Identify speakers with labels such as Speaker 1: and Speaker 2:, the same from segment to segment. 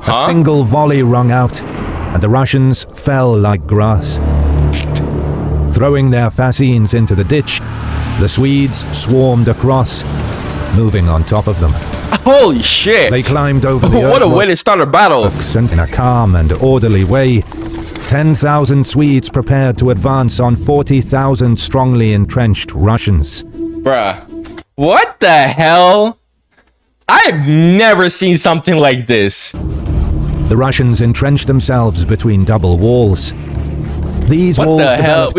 Speaker 1: A single volley rung out, and the Russians fell like grass. Throwing their fascines into the ditch, the Swedes swarmed across, moving on top of them.
Speaker 2: Holy shit!
Speaker 1: They climbed over the
Speaker 2: what a way to start a battle!
Speaker 1: And in a calm and orderly way, 10,000 Swedes prepared to advance on 40,000 strongly entrenched Russians.
Speaker 2: Bruh, what the hell? I've never seen something like this.
Speaker 1: The Russians entrenched themselves between double walls. These walls.
Speaker 2: What the hell?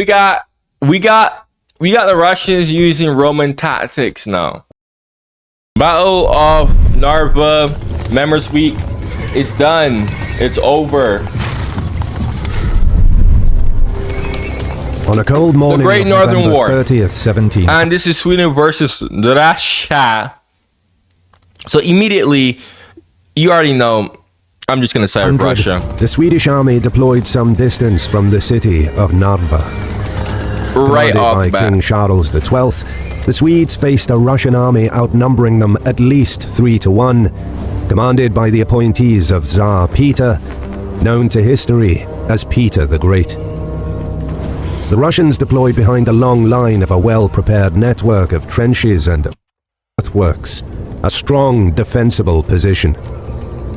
Speaker 2: We got the Russians using Roman tactics now. Battle of Narva, Members Week, is done. It's over.
Speaker 1: On a cold morning,
Speaker 2: the Great Northern War,
Speaker 1: 30th, 17.
Speaker 2: And this is Sweden versus Russia. So immediately, you already know. I'm just gonna say Russia.
Speaker 1: The Swedish army deployed some distance from the city of Narva.
Speaker 2: Right off
Speaker 1: by
Speaker 2: bat.
Speaker 1: King Charles XII, the Swedes faced a Russian army outnumbering them at least 3-1, commanded by the appointees of Tsar Peter, known to history as Peter the Great. The Russians deployed behind a long line of a well-prepared network of trenches and earthworks, a strong, defensible position.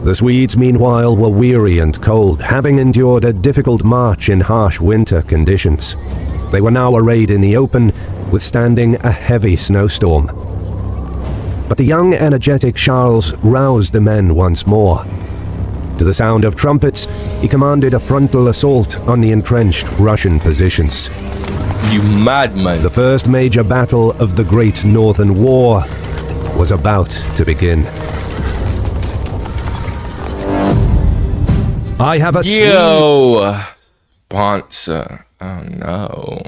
Speaker 1: The Swedes, meanwhile, were weary and cold, having endured a difficult march in harsh winter conditions. They were now arrayed in the open, withstanding a heavy snowstorm. But the young, energetic Charles roused the men once more. To the sound of trumpets, he commanded a frontal assault on the entrenched Russian positions.
Speaker 2: You madman.
Speaker 1: The first major battle of the Great Northern War was about to begin. I have a
Speaker 2: Yo, sponsor. Oh no.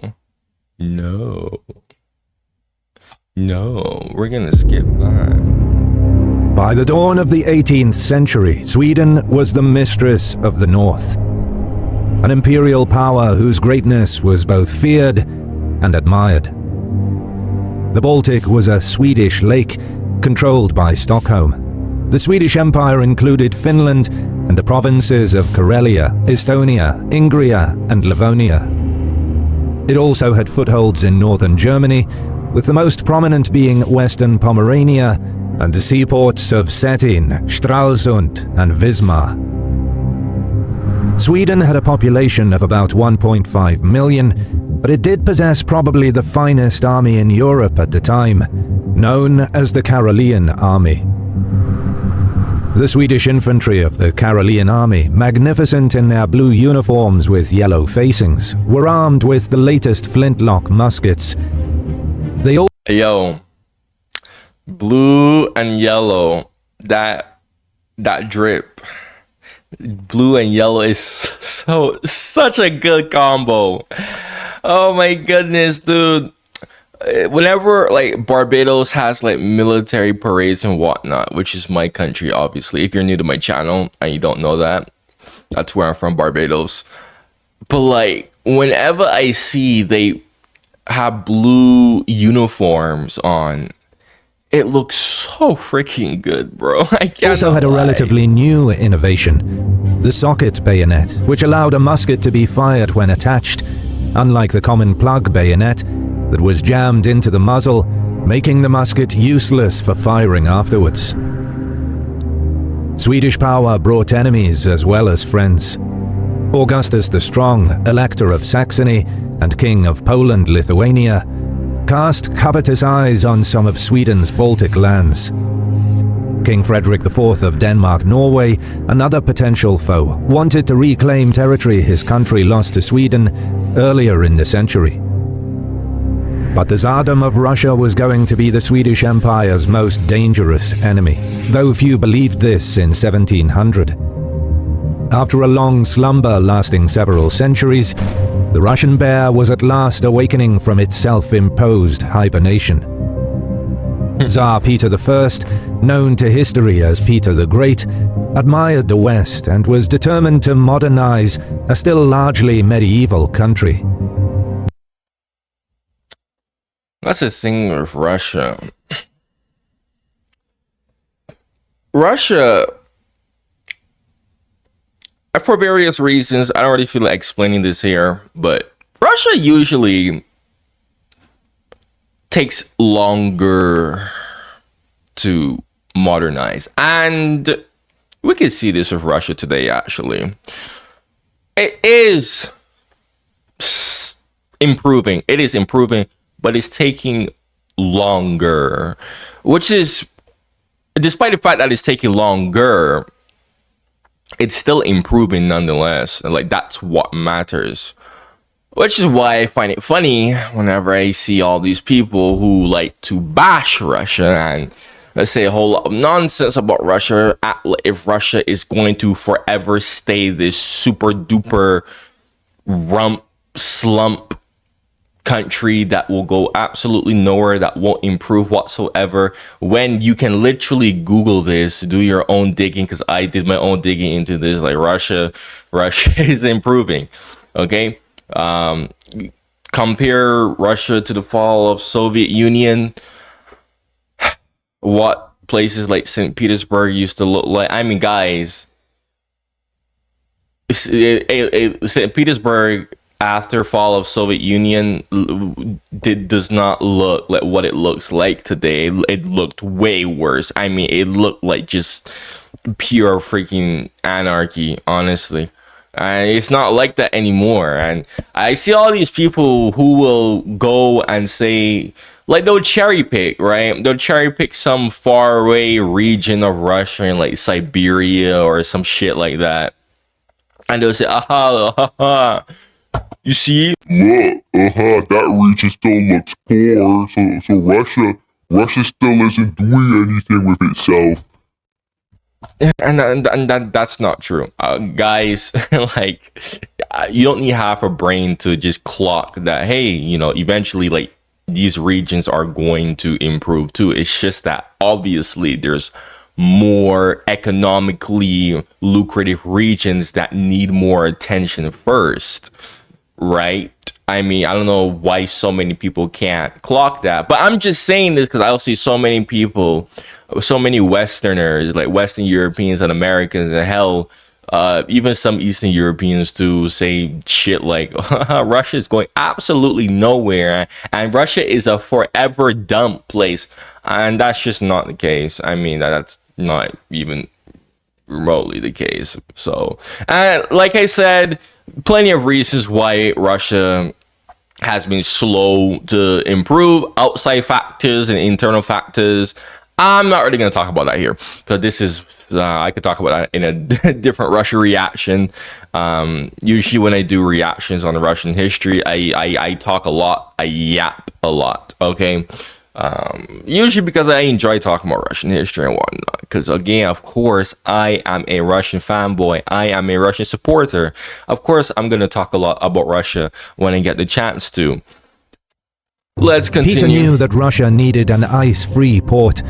Speaker 2: No, we're gonna skip that.
Speaker 1: By the dawn of the 18th century, Sweden was the mistress of the North. An imperial power whose greatness was both feared and admired. The Baltic was a Swedish lake controlled by Stockholm. The Swedish Empire included Finland and the provinces of Karelia, Estonia, Ingria, and Livonia. It also had footholds in northern Germany, with the most prominent being western Pomerania and the seaports of Stettin, Stralsund, and Wismar. Sweden had a population of about 1.5 million, but it did possess probably the finest army in Europe at the time, known as the Karelian Army. The Swedish infantry of the Karelian Army, magnificent in their blue uniforms with yellow facings, were armed with the latest flintlock muskets. They all
Speaker 2: blue and yellow, that drip. Blue and yellow is such a good combo. Oh my goodness, dude. Whenever like Barbados has like military parades and whatnot, which is my country, obviously. If you're new to my channel and you don't know that, that's where I'm from, Barbados. But like whenever I see they have blue uniforms on, it looks so freaking good, bro. I can't.
Speaker 1: Also had a relatively new innovation, the socket bayonet, which allowed a musket to be fired when attached, unlike the common plug bayonet that was jammed into the muzzle, making the musket useless for firing afterwards. Swedish power brought enemies as well as friends. Augustus the Strong, Elector of Saxony and King of Poland-Lithuania, cast covetous eyes on some of Sweden's Baltic lands. King Frederick IV of Denmark-Norway, another potential foe, wanted to reclaim territory his country lost to Sweden earlier in the century. But the Tsardom of Russia was going to be the Swedish Empire's most dangerous enemy, though few believed this in 1700. After a long slumber lasting several centuries, the Russian bear was at last awakening from its self-imposed hibernation. Tsar Peter I, known to history as Peter the Great, admired the West and was determined to modernize a still largely medieval country.
Speaker 2: That's the thing with Russia. Russia for various reasons. I don't really feel like explaining this here, but Russia usually takes longer to modernize, and we can see this with Russia today. Actually, it is improving. It is improving, but it's taking longer, which is, despite the fact that it's taking longer, it's still improving nonetheless. Like, that's what matters. Which is why I find it funny whenever I see all these people who like to bash Russia and let's say a whole lot of nonsense about Russia, if Russia is going to forever stay this super duper rump slump country that will go absolutely nowhere, that won't improve whatsoever, when you can literally Google this, do your own digging, because I did my own digging into this. Like, Russia is improving. Okay, compare Russia to the fall of Soviet Union. What places like St. Petersburg used to look like. I mean, guys, St. Petersburg after fall of Soviet Union does not look like what it looks like today. It looked way worse. I mean, it looked like just pure freaking anarchy, honestly. And it's not like that anymore. And I see all these people who will go and say, like, they'll cherry pick, right? They'll cherry pick some faraway region of Russia, in like Siberia or some shit like that. And they'll say, aha, you see?
Speaker 3: Look, that region still looks poor, so Russia still isn't doing anything with itself.
Speaker 2: And that's not true, guys. Like, you don't need half a brain to just clock that, hey, you know, eventually, like, these regions are going to improve too. It's just that obviously there's more economically lucrative regions that need more attention first, right? I mean, I don't know why so many people can't clock that, but I'm just saying this because I'll see so many people, so many Westerners, like Western Europeans and Americans, and hell, even some Eastern Europeans to say shit like Russia is going absolutely nowhere and Russia is a forever dump place, and that's just not the case. I mean, that's not even remotely the case. So, and like I said, plenty of reasons why Russia has been slow to improve, outside factors and internal factors. I'm not really going to talk about that here because this is, I could talk about that in a different Russia reaction. Usually when I do reactions on the Russian history, I talk a lot, I yap a lot, okay? Usually because I enjoy talking about Russian history and whatnot. Because again, of course, I am a Russian fanboy. I am a Russian supporter. Of course, I'm going to talk a lot about Russia when I get the chance to. Let's continue.
Speaker 1: Peter knew that Russia needed an ice-free port,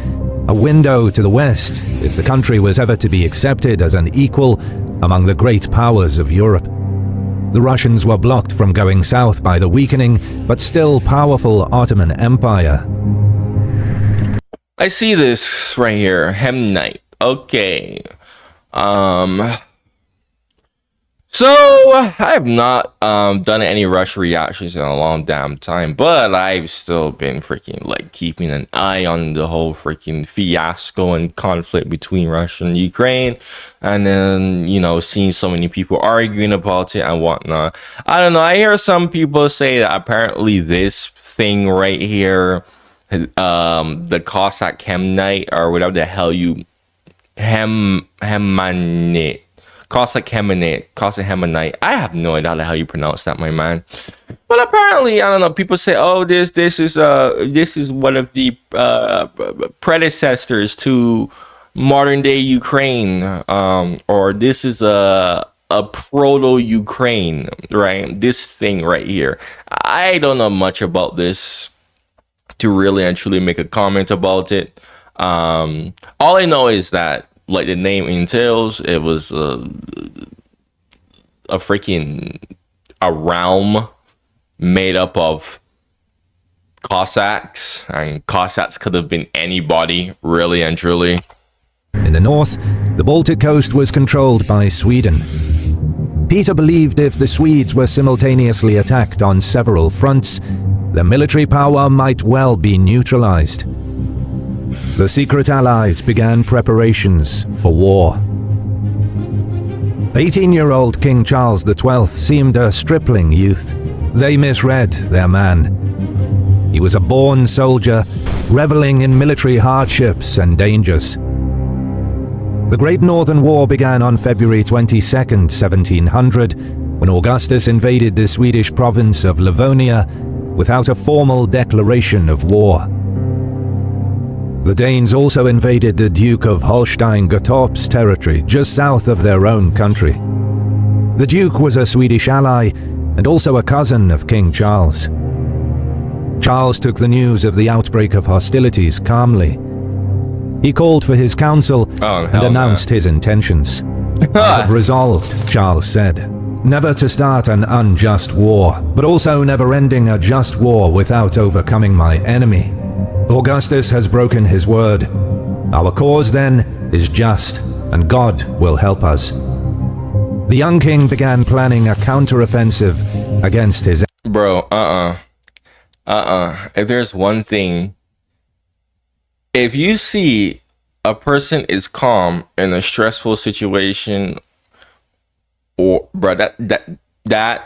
Speaker 1: a window to the west, if the country was ever to be accepted as an equal among the great powers of Europe. The Russians were blocked from going south by the weakening, but still powerful Ottoman Empire.
Speaker 2: I see this right here, Hemnite. Okay. So I have not done any Russia reactions in a long damn time, but I've still been freaking like keeping an eye on the whole freaking fiasco and conflict between Russia and Ukraine, and then, you know, seeing so many people arguing about it and whatnot. I don't know. I hear some people say that apparently this thing right here, the Cossack Hemnite or whatever the hell you Hemanite. Cossack Hemanite. I have no idea how you pronounce that, my man. But apparently, I don't know. People say, "Oh, this is one of the predecessors to modern day Ukraine, or this is a proto Ukraine, right? This thing right here." I don't know much about this to really and truly make a comment about it. All I know is that, like the name entails, it was a realm made up of Cossacks, and Cossacks could have been anybody, really and truly.
Speaker 1: In the north, the Baltic coast was controlled by Sweden. Peter believed if the Swedes were simultaneously attacked on several fronts, their military power might well be neutralized. The secret allies began preparations for war. 18-year-old King Charles XII seemed a stripling youth. They misread their man. He was a born soldier, reveling in military hardships and dangers. The Great Northern War began on February 22, 1700, when Augustus invaded the Swedish province of Livonia without a formal declaration of war. The Danes also invaded the Duke of Holstein-Gottorp's territory just south of their own country. The Duke was a Swedish ally and also a cousin of King Charles. Charles took the news of the outbreak of hostilities calmly. He called for his council and announced his intentions. "I have resolved," Charles said, "never to start an unjust war, but also never ending a just war without overcoming my enemy. Augustus has broken his word. Our cause, then, is just, and God will help us." The young king began planning a counteroffensive against his...
Speaker 2: Bro, If there's one thing, if you see a person is calm in a stressful situation, or bro, that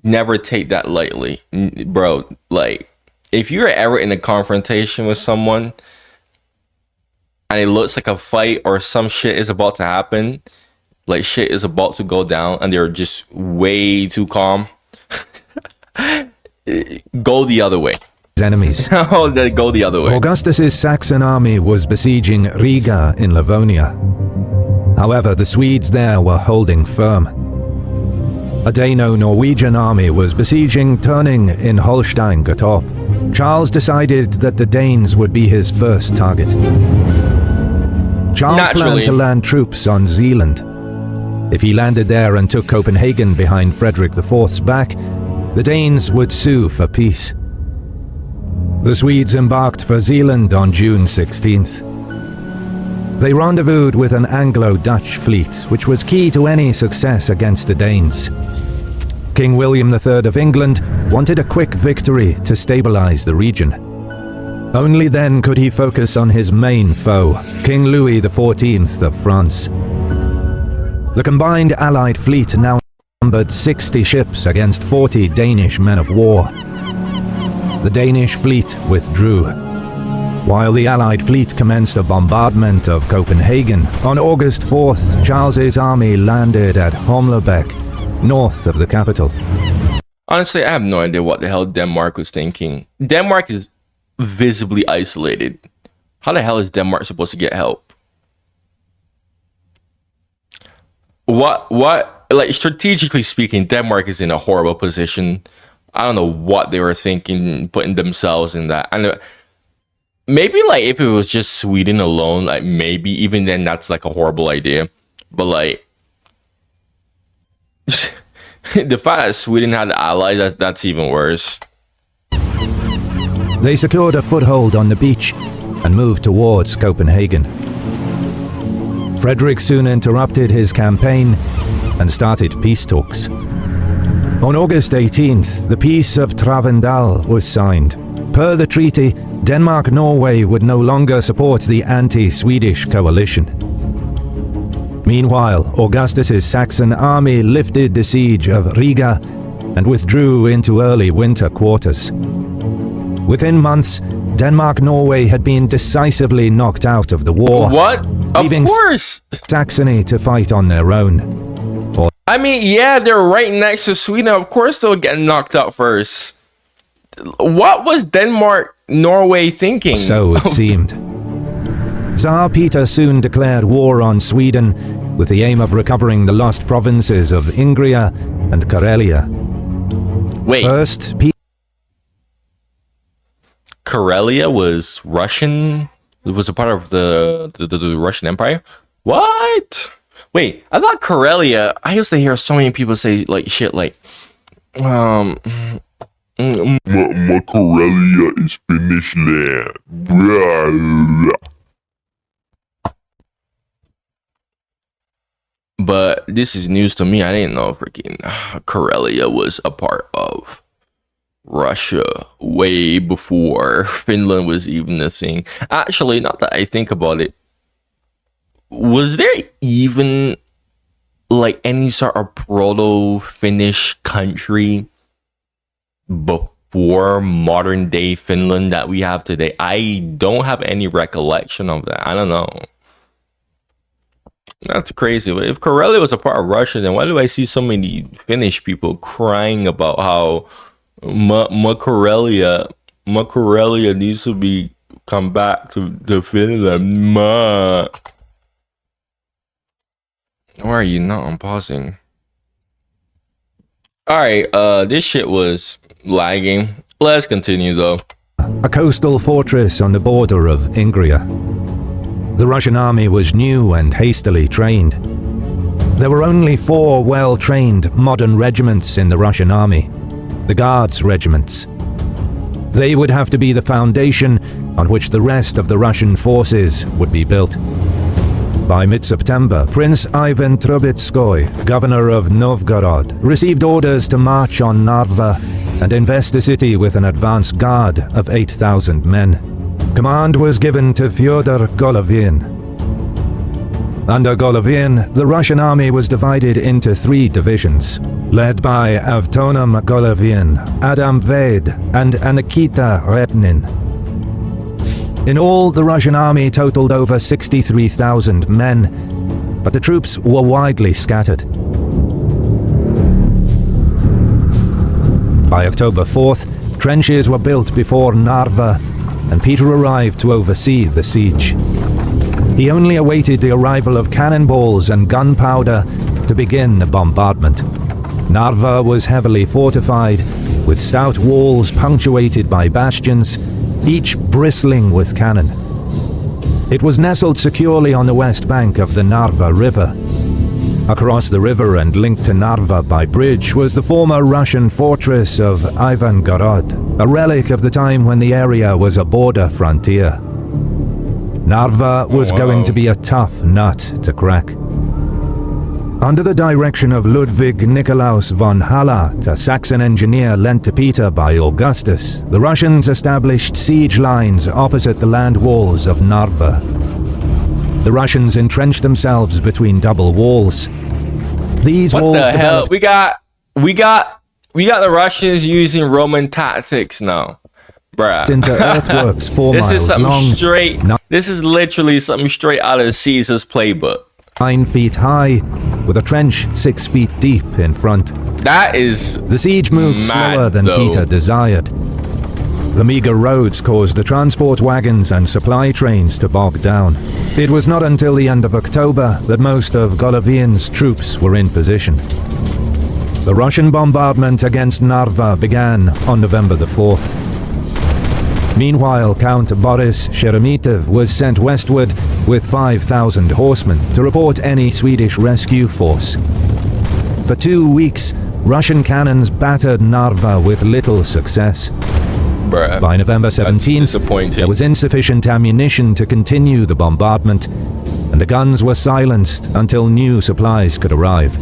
Speaker 2: never take that lightly, bro. Like, if you're ever in a confrontation with someone and it looks like a fight or some shit is about to happen, like shit is about to go down, and they're just way too calm, go the other way.
Speaker 1: enemies.
Speaker 2: Oh, they go the other way.
Speaker 1: Augustus's Saxon army was besieging Riga in Livonia. However, the Swedes there were holding firm. A Dano-Norwegian army was besieging Tønning in Holstein-Gottorp. Charles decided that the Danes would be his first target. Charles planned to land troops on Zealand. If he landed there and took Copenhagen behind Frederick IV's back, the Danes would sue for peace. The Swedes embarked for Zealand on June 16th. They rendezvoused with an Anglo-Dutch fleet, which was key to any success against the Danes. King William III of England wanted a quick victory to stabilize the region. Only then could he focus on his main foe, King Louis XIV of France. The combined Allied fleet now numbered 60 ships against 40 Danish men of war. The Danish fleet withdrew, while the Allied fleet commenced a bombardment of Copenhagen. On August 4th, Charles's army landed at Humlebæk, north of the capital.
Speaker 2: Honestly, I have no idea what the hell Denmark was thinking. Denmark is visibly isolated. How the hell is Denmark supposed to get help? Like, strategically speaking, Denmark is in a horrible position. I don't know what they were thinking, putting themselves in that. And maybe, like, if it was just Sweden alone, like, maybe even then that's like a horrible idea. But like, the fact that Sweden had allies, that's even worse.
Speaker 1: They secured a foothold on the beach and moved towards Copenhagen. Frederick soon interrupted his campaign and started peace talks. On August 18th, the Peace of Travendal was signed. Per the treaty, Denmark-Norway would no longer support the anti-Swedish coalition. Meanwhile, Augustus's Saxon army lifted the siege of Riga and withdrew into early winter quarters. Within months, Denmark-Norway had been decisively knocked out of the war.
Speaker 2: What?
Speaker 1: Leaving
Speaker 2: of course!
Speaker 1: Saxony to fight on their own.
Speaker 2: I mean, yeah, they're right next to Sweden. Of course they'll get knocked out first. What was Denmark-Norway thinking?
Speaker 1: So it seemed. Tsar Peter soon declared war on Sweden with the aim of recovering the lost provinces of Ingria and Karelia.
Speaker 2: Wait.
Speaker 1: First,
Speaker 2: Karelia was Russian? It was a part of the Russian Empire? What? Wait, I thought Karelia, I used to hear so many people say like shit like, my
Speaker 3: Karelia is Finnish land.
Speaker 2: But this is news to me. I didn't know freaking Karelia was a part of Russia way before Finland was even a thing. Actually, not that I think about it, was there even like any sort of proto-Finnish country before modern day Finland that we have today? I don't have any recollection of that. I don't know. That's crazy. But if Karelia was a part of Russia, then why do I see so many Finnish people crying about how Karelia needs to be come back to Finland? Why are you not? I'm pausing. Alright, this shit was lagging. Let's continue though.
Speaker 1: A coastal fortress on the border of Ingria. The Russian army was new and hastily trained. There were only 4 well-trained modern regiments in the Russian army, the Guards regiments. They would have to be the foundation on which the rest of the Russian forces would be built. By mid-September, Prince Ivan Trubetskoy, governor of Novgorod, received orders to march on Narva and invest the city with an advance guard of 8,000 men. Command was given to Fyodor Golovin. Under Golovin, the Russian army was divided into 3 divisions, led by Avtonom Golovin, Adam Vaid, and Anakita Repnin. In all, the Russian army totaled over 63,000 men, but the troops were widely scattered. By October 4th, trenches were built before Narva, and Peter arrived to oversee the siege. He only awaited the arrival of cannonballs and gunpowder to begin the bombardment. Narva was heavily fortified, with stout walls punctuated by bastions, each bristling with cannon. It was nestled securely on the west bank of the Narva River. Across the river and linked to Narva by bridge was the former Russian fortress of Ivangorod, a relic of the time when the area was a border frontier. Narva was going to be a tough nut to crack. Under the direction of Ludwig Nikolaus von Hallat, a Saxon engineer lent to Peter by Augustus, the Russians established siege lines opposite the land walls of Narva. The Russians entrenched themselves between double walls. These walls
Speaker 2: What the hell? We got the Russians using Roman tactics now. Bruh.
Speaker 1: into earthworks 4
Speaker 2: This is
Speaker 1: miles
Speaker 2: something
Speaker 1: long,
Speaker 2: straight. This is literally something straight out of Caesar's playbook.
Speaker 1: 9 feet high, with a trench 6 feet deep in front.
Speaker 2: That is
Speaker 1: The siege moved
Speaker 2: mad,
Speaker 1: slower than
Speaker 2: though.
Speaker 1: Peter desired. The meager roads caused the transport wagons and supply trains to bog down. It was not until the end of October that most of Golovin's troops were in position. The Russian bombardment against Narva began on November the 4th. Meanwhile, Count Boris Sheremetev was sent westward with 5,000 horsemen to report any Swedish rescue force. For 2 weeks, Russian cannons battered Narva with little success.
Speaker 2: Bruh.
Speaker 1: By November
Speaker 2: That's
Speaker 1: 17th,
Speaker 2: disappointing.
Speaker 1: there was insufficient ammunition to continue the bombardment, and the guns were silenced until new supplies could arrive.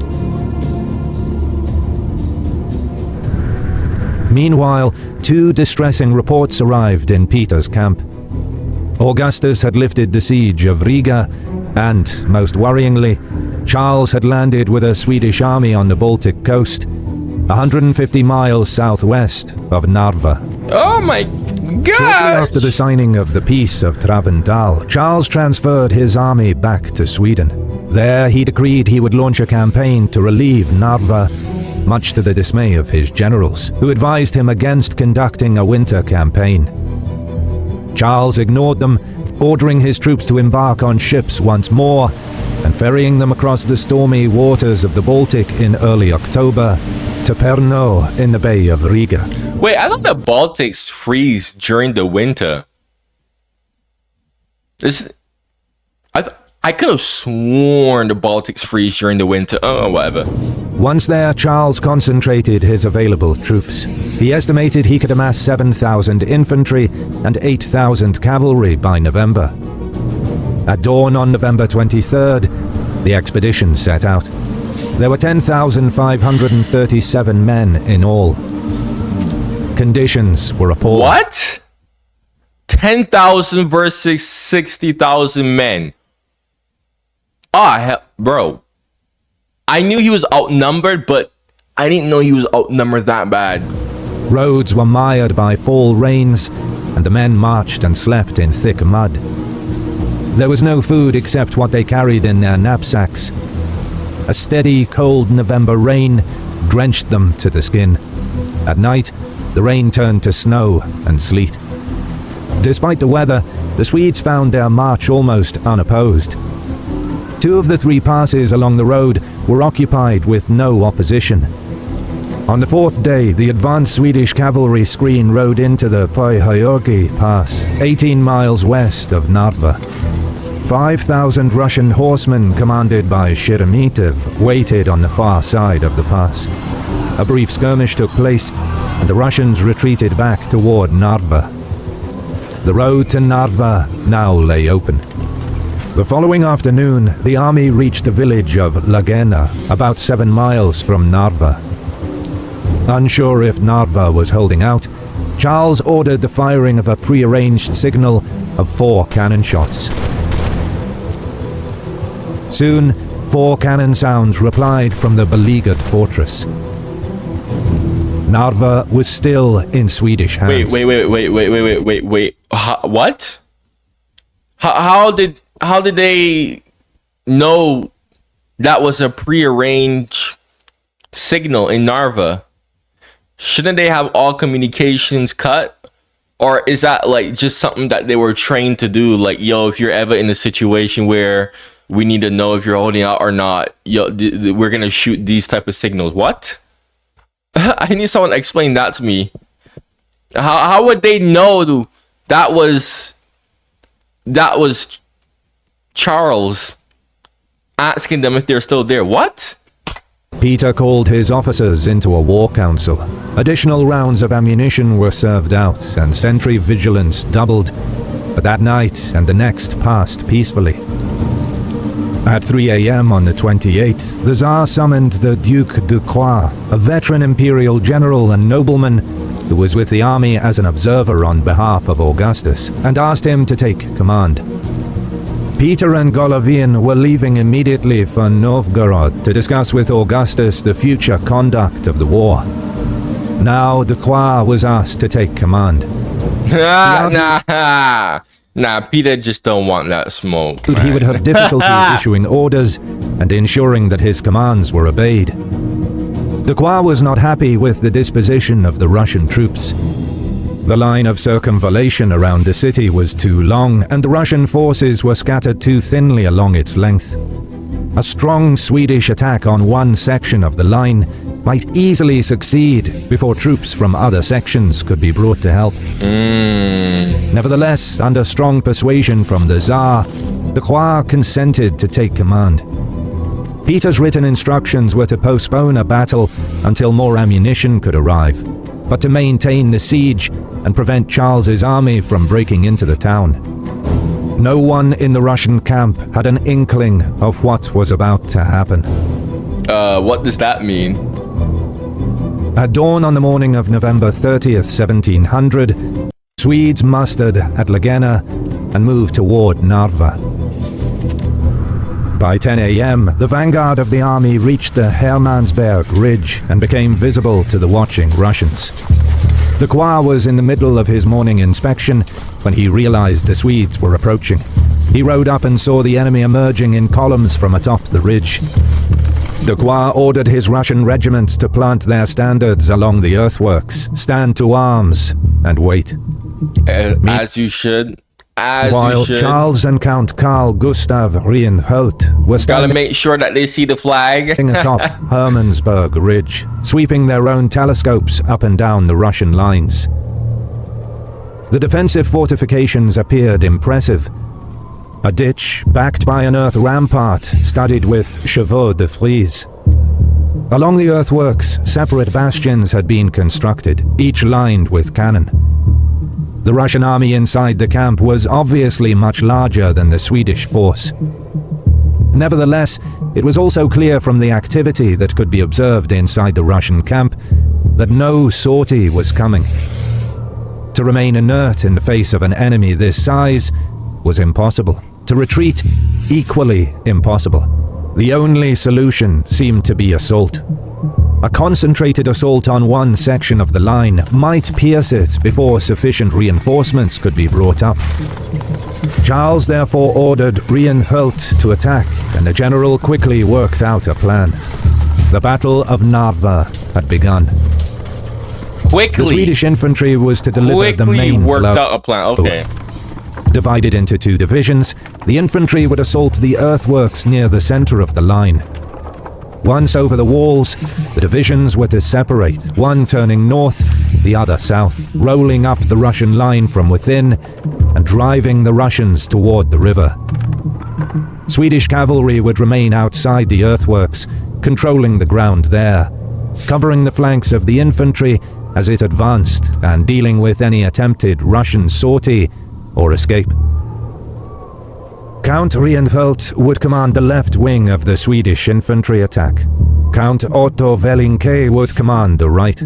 Speaker 1: Meanwhile, 2 distressing reports arrived in Peter's camp. Augustus had lifted the siege of Riga, and, most worryingly, Charles had landed with a Swedish army on the Baltic coast, 150 miles southwest of Narva.
Speaker 2: Oh my god!
Speaker 1: Shortly after the signing of the Peace of Travendal, Charles transferred his army back to Sweden. There he decreed he would launch a campaign to relieve Narva, much to the dismay of his generals, who advised him against conducting a winter campaign. Charles ignored them, ordering his troops to embark on ships once more, and ferrying them across the stormy waters of the Baltic in early October to Pernod in the Bay of Riga.
Speaker 2: Wait, I thought the Baltics freeze during the winter. I could have sworn the Baltics freeze during the winter. Oh, whatever.
Speaker 1: Once there, Charles concentrated his available troops. He estimated he could amass 7,000 infantry and 8,000 cavalry by November. At dawn on November 23rd, the expedition set out. There were 10,537 men in all. Conditions were appalling.
Speaker 2: What? 10,000 versus 60,000 men. Bro. I knew he was outnumbered, but I didn't know he was outnumbered that bad.
Speaker 1: Roads were mired by fall rains, and the men marched and slept in thick mud. There was no food except what they carried in their knapsacks. A steady, cold November rain drenched them to the skin. At night, the rain turned to snow and sleet. Despite the weather, the Swedes found their march almost unopposed. 2 of the 3 passes along the road were occupied with no opposition. On the 4th day, the advanced Swedish cavalry screen rode into the Pyhäjoki Pass, 18 miles west of Narva. 5,000 Russian horsemen commanded by Sheremetev waited on the far side of the pass. A brief skirmish took place, and the Russians retreated back toward Narva. The road to Narva now lay open. The following afternoon, the army reached the village of Lagena, about 7 miles from Narva. Unsure if Narva was holding out, Charles ordered the firing of a prearranged signal of 4 cannon shots. Soon, 4 cannon sounds replied from the beleaguered fortress. Narva was still in Swedish hands.
Speaker 2: Wait. What? How did they know that was a prearranged signal in Narva? Shouldn't they have all communications cut? Or is that like just something that they were trained to do? Like, yo, if you're ever in a situation where we need to know if you're holding out or not, yo, we're gonna shoot these type of signals. What? I need someone to explain that to me. How would they know that was Charles asking them if they're still there? What?
Speaker 1: Peter called his officers into a war council. Additional rounds of ammunition were served out, and sentry vigilance doubled. But that night and the next passed peacefully. At 3 a.m. on the 28th, the Tsar summoned the Duke de Croix, a veteran imperial general and nobleman who was with the army as an observer on behalf of Augustus, and asked him to take command. Peter and Golovin were leaving immediately for Novgorod to discuss with Augustus the future conduct of the war. Now de Croix was asked to take command.
Speaker 2: Nah, Peter just don't want that smoke.
Speaker 1: He would have difficulty issuing orders and ensuring that his commands were obeyed. De Croix was not happy with the disposition of the Russian troops. The line of circumvallation around the city was too long, and the Russian forces were scattered too thinly along its length. A strong Swedish attack on one section of the line might easily succeed before troops from other sections could be brought to help. Nevertheless, under strong persuasion from the Tsar, de Croix consented to take command. Peter's written instructions were to postpone a battle until more ammunition could arrive, but to maintain the siege and prevent Charles's army from breaking into the town. No one in the Russian camp had an inkling of what was about to happen.
Speaker 2: What does that mean?
Speaker 1: At dawn on the morning of November 30th, 1700, Swedes mustered at Lagena and moved toward Narva. By 10 a.m., the vanguard of the army reached the Hermansberg Ridge and became visible to the watching Russians. De Croix was in the middle of his morning inspection when he realized the Swedes were approaching. He rode up and saw the enemy emerging in columns from atop the ridge. De Croix ordered his Russian regiments to plant their standards along the earthworks, stand to arms, and wait.
Speaker 2: As you should.
Speaker 1: While Charles and Count Carl Gustav Reinfeldt were
Speaker 2: gotta make sure that they see the flag
Speaker 1: atop Hermansberg Ridge, sweeping their own telescopes up and down the Russian lines. The defensive fortifications appeared impressive. A ditch backed by an earth rampart studded with chevaux de frise. Along the earthworks, separate bastions had been constructed, each lined with cannon. The Russian army inside the camp was obviously much larger than the Swedish force. Nevertheless, It was also clear from the activity that could be observed inside the Russian camp that no sortie was coming. To remain inert in the face of an enemy this size was impossible. To retreat, equally impossible. The only solution seemed to be assault. A concentrated assault on one section of the line might pierce it before sufficient reinforcements could be brought up. Charles therefore ordered Rienhult to attack, and the general quickly worked out a plan. The Battle of Narva had begun. The Swedish infantry was to deliver the main
Speaker 2: worked
Speaker 1: blow.
Speaker 2: out a plan. Okay.
Speaker 1: Divided into two divisions, the infantry would assault the earthworks near the center of the line. Once over the walls, the divisions were to separate, one turning north, the other south, rolling up the Russian line from within and driving the Russians toward the river. Swedish cavalry would remain outside the earthworks, controlling the ground there, covering the flanks of the infantry as it advanced and dealing with any attempted Russian sortie or escape. Count Rienhult would command the left wing of the Swedish infantry attack. Count Otto Vellinke would command the right.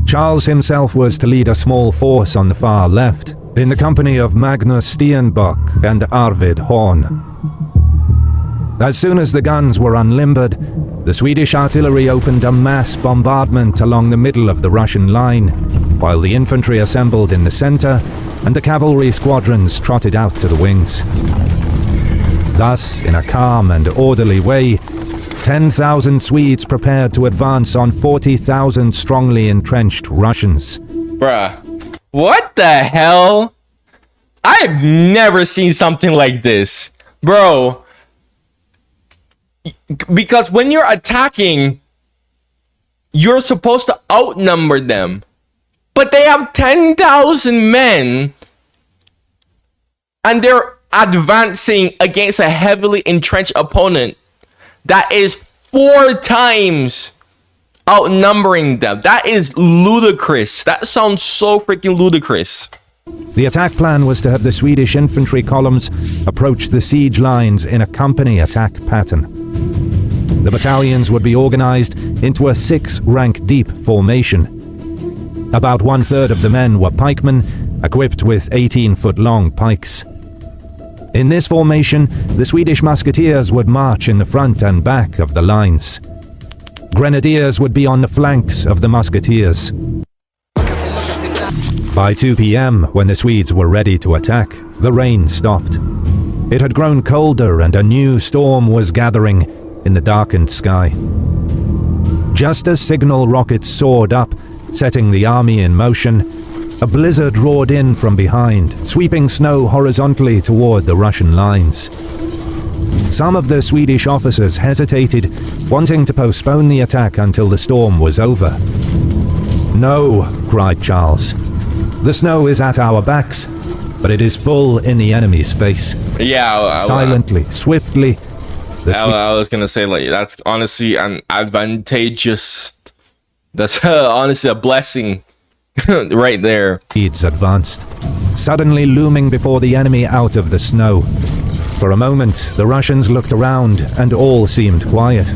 Speaker 1: Charles himself was to lead a small force on the far left, in the company of Magnus Stenbock and Arvid Horn. As soon as the guns were unlimbered, the Swedish artillery opened a mass bombardment along the middle of the Russian line, while the infantry assembled in the center and the cavalry squadrons trotted out to the wings. Thus, in a calm and orderly way, 10,000 Swedes prepared to advance on 40,000 strongly entrenched Russians.
Speaker 2: Bruh. What the hell? I've never seen something like this. Bro. Because when you're attacking, you're supposed to outnumber them. But they have 10,000 men. And they're advancing against a heavily entrenched opponent that is 4 times outnumbering them. That is ludicrous. That sounds so freaking ludicrous.
Speaker 1: The attack plan was to have the Swedish infantry columns approach the siege lines in a company attack pattern. The battalions would be organized into a 6-rank deep formation. About 1/3 of the men were pikemen, equipped with 18-foot-long pikes. In this formation, the Swedish musketeers would march in the front and back of the lines. Grenadiers would be on the flanks of the musketeers. By 2 p.m., when the Swedes were ready to attack, the rain stopped. It had grown colder and a new storm was gathering in the darkened sky. Just as signal rockets soared up, setting the army in motion, a blizzard roared in from behind, sweeping snow horizontally toward the Russian lines. Some of the Swedish officers hesitated, wanting to postpone the attack until the storm was over. "No," cried Charles. "The snow is at our backs, but it is full in the enemy's face."
Speaker 2: Yeah.
Speaker 1: Silently, swiftly,
Speaker 2: I was gonna say, like, that's honestly an advantageous. That's honestly a blessing. Right there.
Speaker 1: Swedes advanced, suddenly looming before the enemy out of the snow. For a moment, the Russians looked around and all seemed quiet.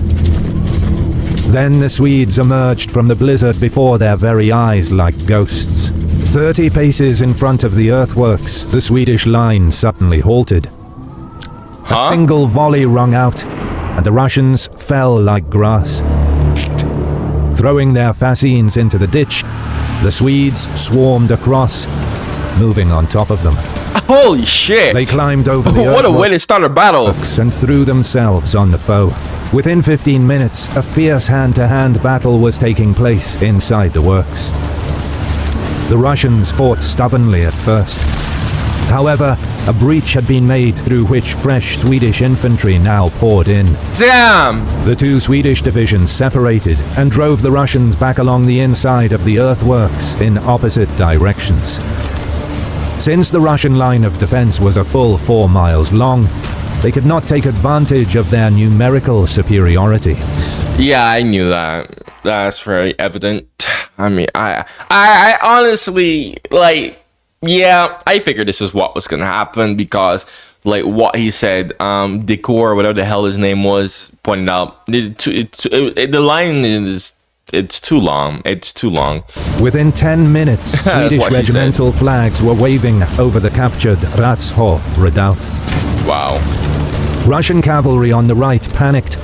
Speaker 1: Then the Swedes emerged from the blizzard before their very eyes like ghosts. 30 paces in front of the earthworks, the Swedish line suddenly halted. A single volley rung out, and the Russians fell like grass. Throwing their fascines into the ditch, the Swedes swarmed across, moving on top of them.
Speaker 2: Holy shit!
Speaker 1: They climbed over the
Speaker 2: what a way to start a battle!
Speaker 1: And threw themselves on the foe. Within 15 minutes, a fierce hand-to-hand battle was taking place inside the works. The Russians fought stubbornly at first. However, a breach had been made through which fresh Swedish infantry now poured in.
Speaker 2: Damn!
Speaker 1: The two Swedish divisions separated and drove the Russians back along the inside of the earthworks in opposite directions. Since the Russian line of defense was a full 4 miles long, they could not take advantage of their numerical superiority.
Speaker 2: Yeah, I knew that. That's very evident. I mean, I honestly, like, Yeah, I figured this is what was gonna happen because, like, what he said, Decor, whatever the hell his name was, pointed out the line is it's too long. It's too long.
Speaker 1: Within 10 minutes, Swedish regimental flags were waving over the captured Ratshof redoubt.
Speaker 2: Wow.
Speaker 1: Russian cavalry on the right panicked,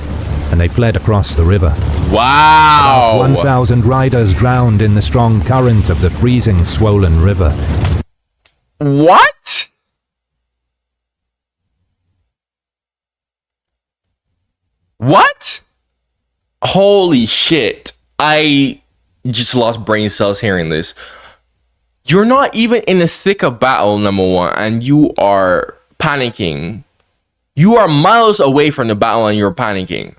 Speaker 1: and they fled across the river.
Speaker 2: Wow.
Speaker 1: About 1,000 riders drowned in the strong current of the freezing, swollen river.
Speaker 2: What? What? Holy shit. I just lost brain cells hearing this. You're not even in the thick of battle, number one, and you are panicking. You are miles away from the battle and you're panicking.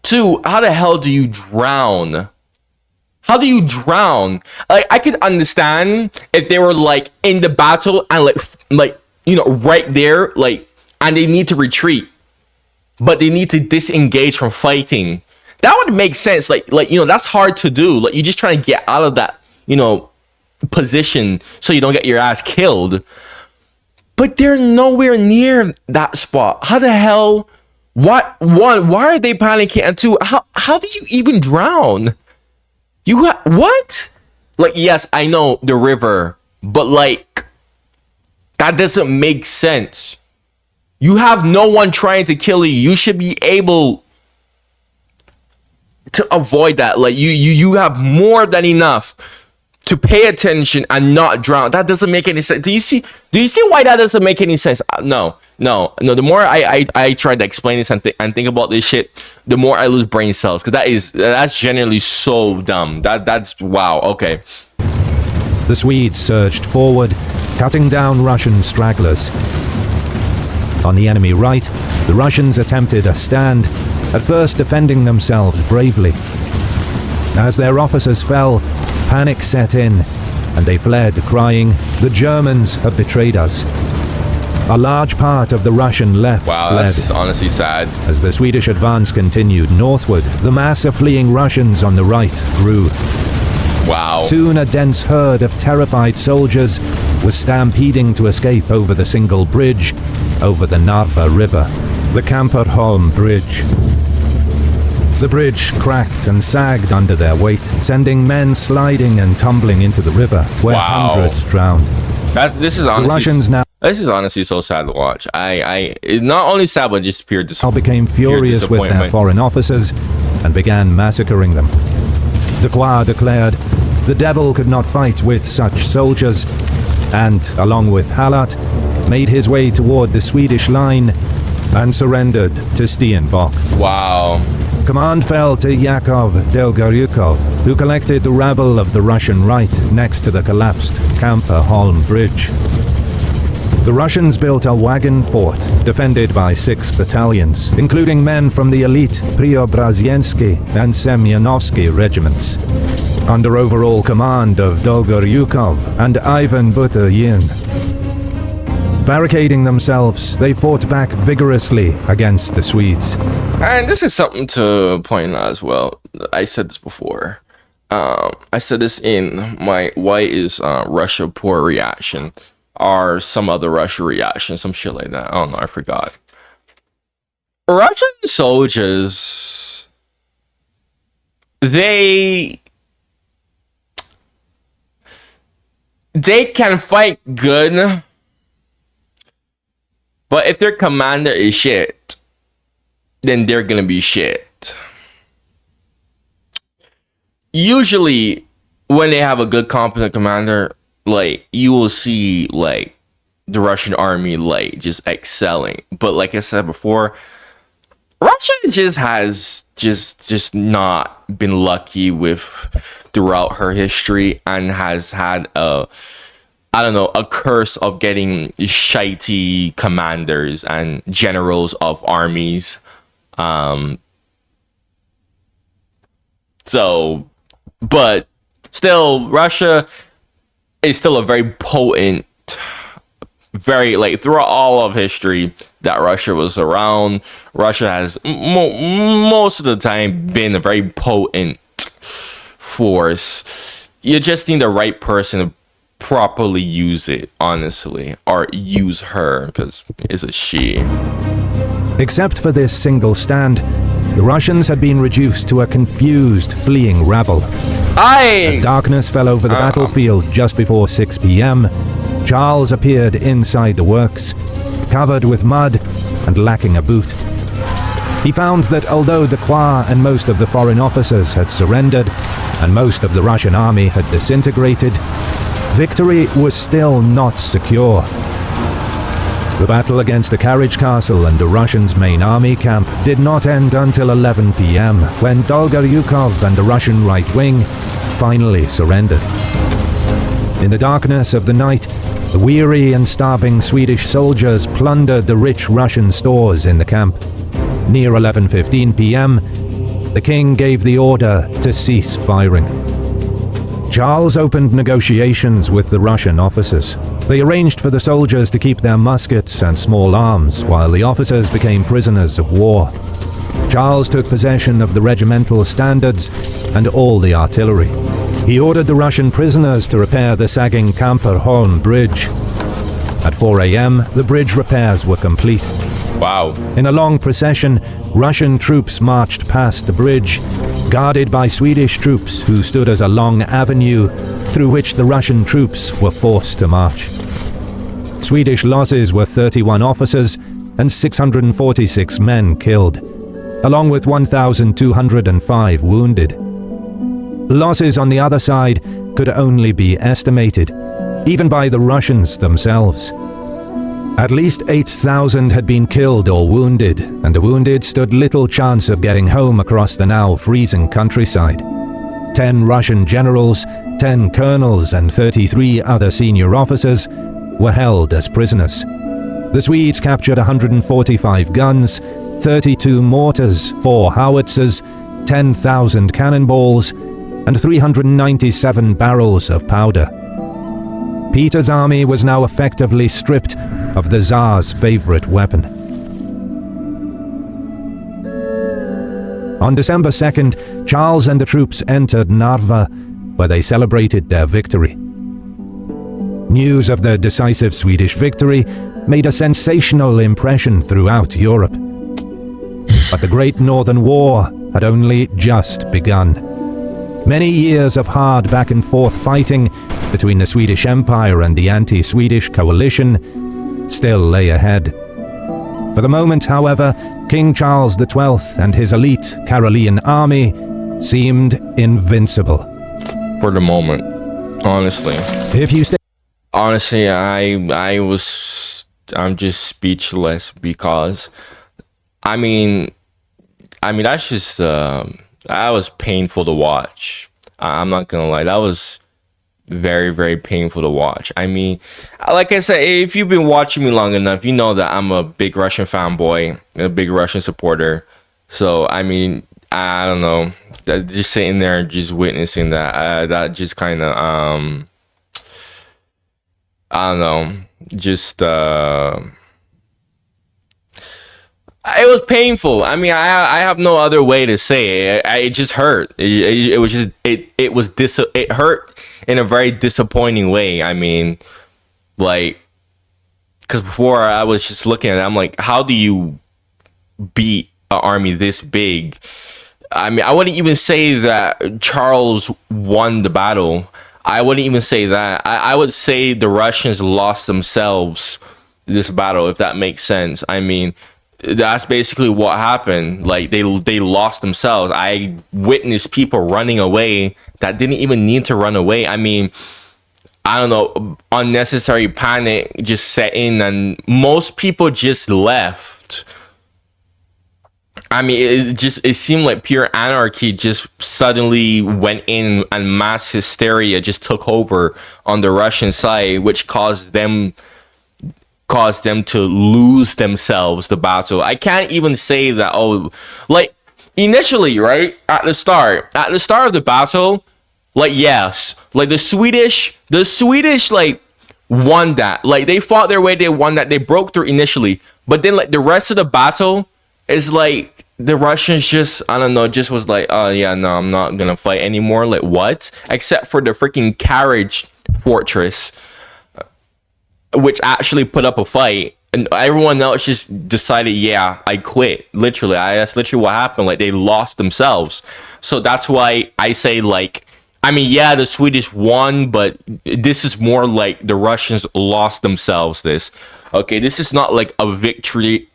Speaker 2: Two, how the hell do you drown? How do you drown? Like, I could understand if they were like in the battle and like you know, right there, like, and they need to retreat, but they need to disengage from fighting. That would make sense. Like you know, that's hard to do. Like, you're just trying to get out of that, you know, position so you don't get your ass killed. But they're nowhere near that spot. How the hell? What? One, why are they panicking? And two, how do you even drown? What? Like, yes, I know the river, but like, that doesn't make sense. You have no one trying to kill you. You should be able to avoid that. Like, you have more than enough to pay attention and not drown. That doesn't make any sense. Do you see why that doesn't make any sense? No. The more I try to explain this and think about this shit, the more I lose brain cells, because that's genuinely so dumb. That's wow. Okay.
Speaker 1: The Swedes surged forward, cutting down Russian stragglers. On the enemy right, the Russians attempted a stand, at first defending themselves bravely. As their officers fell, panic set in, and they fled, crying, "The Germans have betrayed us." A large part of the Russian left fled.
Speaker 2: That's honestly sad.
Speaker 1: As the Swedish advance continued northward, the mass of fleeing Russians on the right grew.
Speaker 2: Wow.
Speaker 1: Soon a dense herd of terrified soldiers was stampeding to escape over the single bridge over the Narva River, the Kamperholm Bridge. The bridge cracked and sagged under their weight, sending men sliding and tumbling into the river, where hundreds drowned.
Speaker 2: This is honestly so sad to watch. It's not only sad, but just pure disappointment.
Speaker 1: Became furious with their foreign officers and began massacring them. De Croix declared, "The devil could not fight with such soldiers," and, along with Halat, made his way toward the Swedish line and surrendered to Stenbock.
Speaker 2: Wow.
Speaker 1: Command fell to Yakov Dolgoryukov, who collected the rabble of the Russian right next to the collapsed Kamperholm Bridge. The Russians built a wagon fort defended by 6 battalions, including men from the elite Preobrazhensky and Semyonovsky regiments, under overall command of Dolgoryukov and Ivan Buturyin. Barricading themselves, they fought back vigorously against the Swedes.
Speaker 2: And this is something to point out as well. I said this before. I said this in my "Why is Russia poor" reaction, or some other Russia reaction, some shit like that. I don't know, I forgot. Russian soldiers, they can fight good, but if their commander is shit, then they're gonna be shit. Usually, when they have a good, competent commander, like, you will see, like, the Russian army, like, just excelling. But like I said before, Russia just has just not been lucky with throughout her history, and has had a curse of getting shitey commanders and generals of armies. But still, Russia is still a very potent, very, like, throughout all of history that Russia was around, Russia has most of the time been a very potent force. You just need the right person to properly use it, honestly, or use her, because it's a she.
Speaker 1: Except for this single stand, the Russians had been reduced to a confused, fleeing rabble. As darkness fell over the battlefield just before 6 p.m., Charles appeared inside the works, covered with mud and lacking a boot. He found that although Decroix and most of the foreign officers had surrendered, and most of the Russian army had disintegrated, victory was still not secure. The battle against the carriage castle and the Russians' main army camp did not end until 11 p.m., when Dolgoryukov and the Russian right wing finally surrendered. In the darkness of the night, the weary and starving Swedish soldiers plundered the rich Russian stores in the camp. Near 11:15 p.m., the king gave the order to cease firing. Charles opened negotiations with the Russian officers. They arranged for the soldiers to keep their muskets and small arms, while the officers became prisoners of war. Charles took possession of the regimental standards and all the artillery. He ordered the Russian prisoners to repair the sagging Kamperholm Bridge. At 4 a.m., the bridge repairs were complete.
Speaker 2: Wow.
Speaker 1: In a long procession, Russian troops marched past the bridge, guarded by Swedish troops who stood as a long avenue through which the Russian troops were forced to march. Swedish losses were 31 officers and 646 men killed, along with 1,205 wounded. Losses on the other side could only be estimated, even by the Russians themselves. At least 8,000 had been killed or wounded, and the wounded stood little chance of getting home across the now freezing countryside. 10 Russian generals, 10 colonels, and 33 other senior officers were held as prisoners. The Swedes captured 145 guns, 32 mortars, 4 howitzers, 10,000 cannonballs, and 397 barrels of powder. Peter's army was now effectively stripped of the Tsar's favorite weapon. On December 2nd, Charles and the troops entered Narva, where they celebrated their victory. News of the decisive Swedish victory made a sensational impression throughout Europe. But the Great Northern War had only just begun. Many years of hard back-and-forth fighting between the Swedish Empire and the anti-Swedish coalition still lay ahead. For the moment, however, King Charles XII and his elite Carolean army seemed invincible.
Speaker 2: For the moment, honestly.
Speaker 1: If you stay...
Speaker 2: Honestly, I'm just speechless, because I mean that's just that was painful to watch. I'm not gonna lie, that was very, very painful to watch. I mean, like I said, if you've been watching me long enough, you know that I'm a big Russian fanboy, a big Russian supporter. So I mean, I don't know, that just sitting there and just witnessing that, that just kind of I don't know, just it was painful. I mean, I have no other way to say it. It just hurt. It was just it hurt in a very disappointing way. I mean, like, because before I was just looking at it, I'm like, how do you beat an army this big? I mean, I wouldn't even say that Charles won the battle. I wouldn't even say that. I would say the Russians lost themselves this battle, if that makes sense. I mean, that's basically what happened. Like, they lost themselves. I witnessed people running away that didn't even need to run away. I mean, I don't know, unnecessary panic just set in, and most people just left. I mean, it seemed like pure anarchy just suddenly went in, and mass hysteria just took over on the Russian side, which caused them to lose themselves the battle. I can't even say that, like, initially, right, at the start of the battle, like, yes, like the Swedish like won that. Like, they fought their way, they won that, they broke through initially, but then like the rest of the battle is like the Russians just, I don't know, just was like, oh yeah, no, I'm not gonna fight anymore. Like, what? Except for the freaking carriage fortress, which actually put up a fight, and everyone else just decided, yeah, I quit. Literally, that's literally what happened. Like, they lost themselves. So that's why I say, like, I mean, yeah, the Swedish won, but this is more like the Russians lost themselves. Okay, this is not like a victory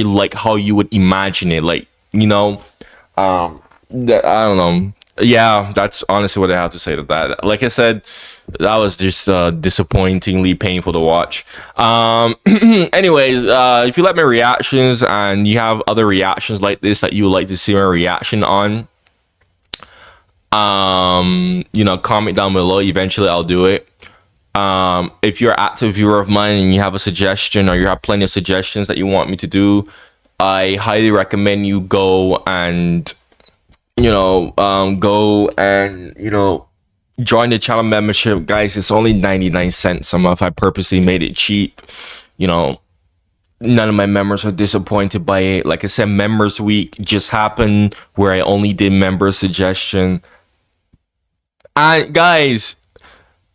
Speaker 2: like how you would imagine it. Like, you know, I don't know. Yeah, that's honestly what I have to say to that. Like I said, that was just disappointingly painful to watch. Anyways, if you like my reactions and you have other reactions like this that you would like to see my reaction on, you know, comment down below. Eventually I'll do it. If you're an active viewer of mine and you have a suggestion, or you have plenty of suggestions that you want me to do, I highly recommend you go and, you know, join the channel membership, guys. It's only 99 cents a month. I purposely made it cheap. You know, none of my members are disappointed by it. Like I said, members week just happened where I only did member suggestion. And guys,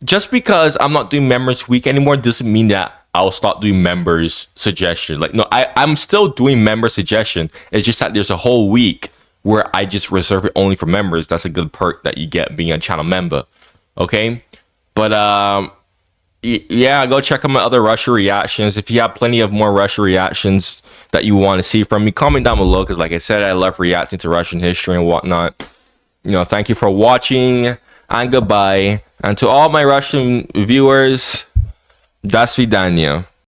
Speaker 2: just because I'm not doing members week anymore doesn't mean that I'll stop doing members suggestion. Like, no, I'm still doing member suggestion. It's just that there's a whole week where I just reserve it only for members. That's a good perk that you get being a channel member. Okay, but yeah, go check out my other Russia reactions. If you have plenty of more Russia reactions that you want to see from me, comment down below, because like I said, I love reacting to Russian history and whatnot. You know, thank you for watching, and goodbye. And to all my Russian viewers, до свидания.